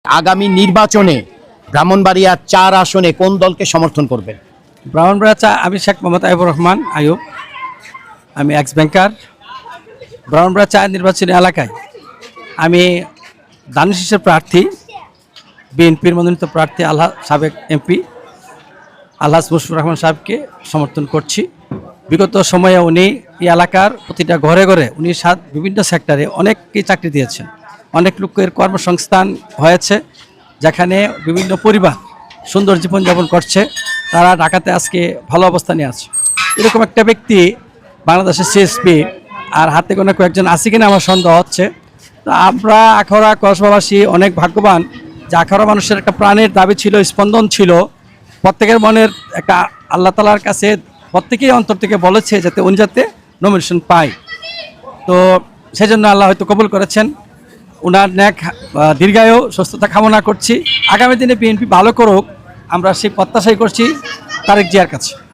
আগামী নির্বাচনে ব্রাহ্মণবাড়িয়া ৪ আসনে কোন দলকে সমর্থন করবেন? ব্রাহ্মণবাড়িয়া আমি শেখ মোহাম্মদ আইবুর রহমান আয়ুব, আমি এক্স ব্যাংকার। ব্রাহ্মণবাড়িয়া নির্বাচনী এলাকায় আমি দানিশ শীষের প্রার্থী, বিএনপির মনোনীত প্রার্থী সাবেক এমপি আলহাজ মুশফিকুর রহমান সাহেবকে সমর্থন করছি। বিগত সময়ে উনি এই এলাকার প্রতিটা ঘরে ঘরে উনি বিভিন্ন সেক্টরে অনেককে চাকরি দিয়েছেন, অনেক লোকের কর্মসংস্থান হয়েছে, যেখানে বিভিন্ন পরিবার সুন্দর জীবনযাপন করছে। তারা ঢাকাতে আজকে ভালো অবস্থানে আছে। এরকম একটা ব্যক্তি বাংলাদেশের সিএসপি আর হাতে গোনা কয়েকজন আছে কিনা আমার সন্দেহ হচ্ছে। তো আমরা আখাউড়া কসবাবাসী অনেক ভাগ্যবান যে আখাউড়া মানুষের একটা প্রাণের দাবি ছিল, স্পন্দন ছিল। প্রত্যেকের মনের একটা আল্লাহ তালার কাছে প্রত্যেকেই অন্তর থেকে বলেছে যাতে উনি যাতে নমিনেশন পায়। তো সেই জন্য আল্লাহ হয়তো কবুল করেছেন। ওনার ন্যাক দীর্ঘায়ু সুস্থতা কামনা করছি। আগামী দিনে বিএনপি ভালো করুক, আমরা সেই প্রত্যাশাই করছি তারেক জিয়ার কাছে।